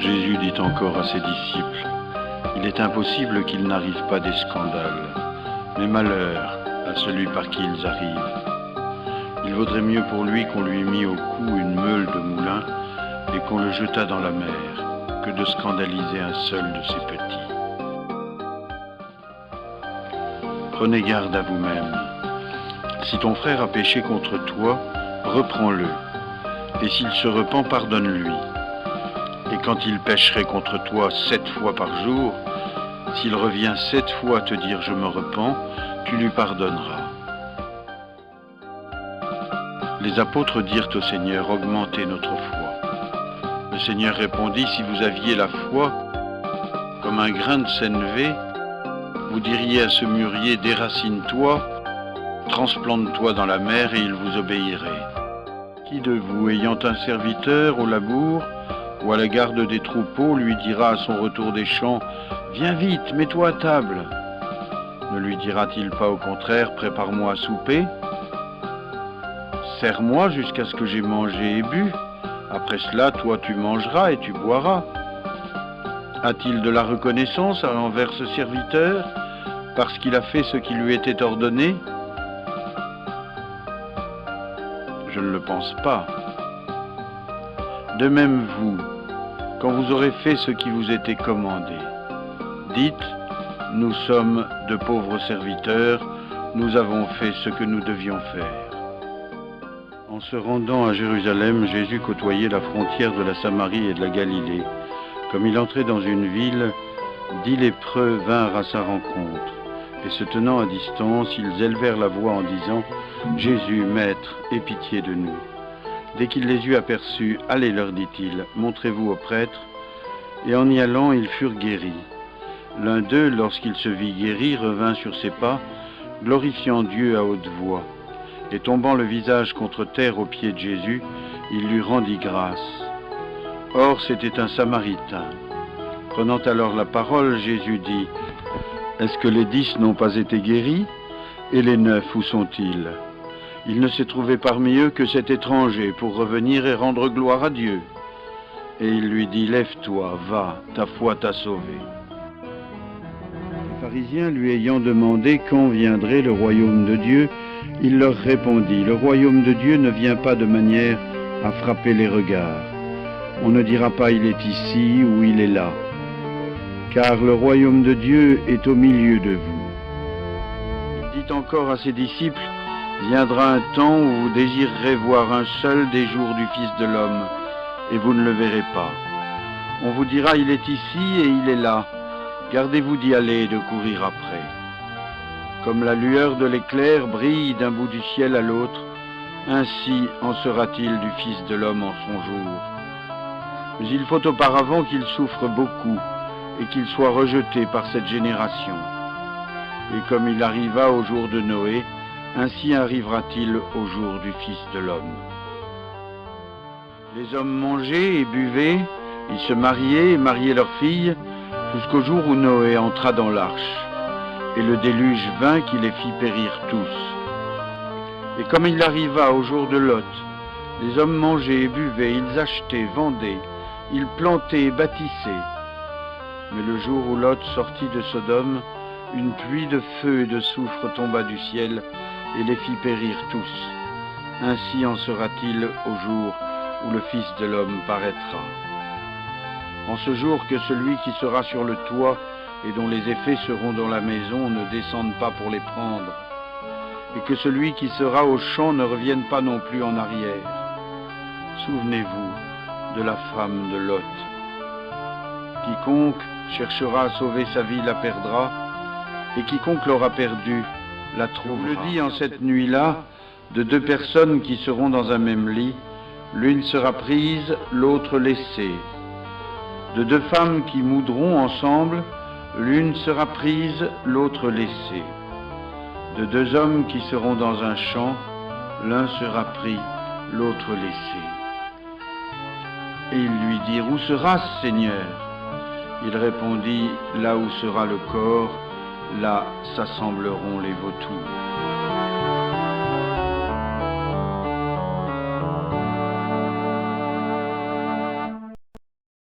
Jésus dit encore à ses disciples, « Il est impossible qu'il n'arrive pas des scandales, mais malheur à celui par qui ils arrivent. Il vaudrait mieux pour lui qu'on lui mît au cou une meule de moulin et qu'on le jetât dans la mer, que de scandaliser un seul de ses petits. Prenez garde à vous-même. Si ton frère a péché contre toi, reprends-le, et s'il se repent, pardonne-lui. Et quand il pécherait contre toi 7 fois par jour, s'il revient 7 fois te dire « je me repens », tu lui pardonneras. Les apôtres dirent au Seigneur « Augmentez notre foi ». Le Seigneur répondit « Si vous aviez la foi comme un grain de sénévé, vous diriez à ce mûrier « Déracine-toi, transplante-toi dans la mer et il vous obéirait. Qui de vous, ayant un serviteur au labour ou à la garde des troupeaux, lui dira à son retour des champs « Viens vite, mets-toi à table ». Ne lui dira-t-il pas au contraire « Prépare-moi à souper ». Sers-moi jusqu'à ce que j'ai mangé et bu. Après cela, toi tu mangeras et tu boiras. A-t-il de la reconnaissance envers ce serviteur parce qu'il a fait ce qui lui était ordonné? Je ne le pense pas. De même vous, quand vous aurez fait ce qui vous était commandé, dites, nous sommes de pauvres serviteurs, nous avons fait ce que nous devions faire. En se rendant à Jérusalem, Jésus côtoyait la frontière de la Samarie et de la Galilée. Comme il entrait dans une ville, 10 lépreux vinrent à sa rencontre. Et se tenant à distance, ils élevèrent la voix en disant « Jésus, Maître, aie pitié de nous ». Dès qu'il les eut aperçus, « Allez, leur dit-il, montrez-vous aux prêtres ». Et en y allant, ils furent guéris. L'un d'eux, lorsqu'il se vit guéri, revint sur ses pas, glorifiant Dieu à haute voix. Et tombant le visage contre terre aux pieds de Jésus, il lui rendit grâce. Or, c'était un Samaritain. Prenant alors la parole, Jésus dit, « Est-ce que les 10 n'ont pas été guéris? Et les 9, où sont-ils? Il ne s'est trouvé parmi eux que cet étranger pour revenir et rendre gloire à Dieu. » Et il lui dit, « Lève-toi, va, ta foi t'a sauvé. » Les pharisiens lui ayant demandé quand viendrait le royaume de Dieu, il leur répondit, « Le royaume de Dieu ne vient pas de manière à frapper les regards. On ne dira pas « il est ici » ou « il est là ». Car le royaume de Dieu est au milieu de vous. Il dit encore à ses disciples, « Viendra un temps où vous désirerez voir un seul des jours du Fils de l'homme, et vous ne le verrez pas. On vous dira « il est ici » et « il est là ». Gardez-vous d'y aller et de courir après. Comme la lueur de l'éclair brille d'un bout du ciel à l'autre, ainsi en sera-t-il du Fils de l'homme en son jour. Mais il faut auparavant qu'il souffre beaucoup et qu'il soit rejeté par cette génération. Et comme il arriva au jour de Noé, ainsi arrivera-t-il au jour du Fils de l'homme. Les hommes mangeaient et buvaient, ils se mariaient et mariaient leurs filles, jusqu'au jour où Noé entra dans l'arche. Et le déluge vint qui les fit périr tous. Et comme il arriva au jour de Lot, les hommes mangeaient et buvaient, ils achetaient, vendaient, ils plantaient et bâtissaient. Mais le jour où Lot sortit de Sodome, une pluie de feu et de soufre tomba du ciel et les fit périr tous. Ainsi en sera-t-il au jour où le Fils de l'homme paraîtra. En ce jour que celui qui sera sur le toit et dont les effets seront dans la maison ne descendent pas pour les prendre, et que celui qui sera au champ ne revienne pas non plus en arrière. Souvenez-vous de la femme de Lot. Quiconque cherchera à sauver sa vie la perdra, et quiconque l'aura perdue la trouvera. Je le dis en cette nuit-là, de 2 personnes qui seront dans un même lit, l'une sera prise, l'autre laissée. De 2 femmes qui moudront ensemble, l'une sera prise, l'autre laissée. De 2 hommes qui seront dans un champ, l'un sera pris, l'autre laissé. Et ils lui dirent, où sera-ce, Seigneur? Il répondit, là où sera le corps, là s'assembleront les vautours.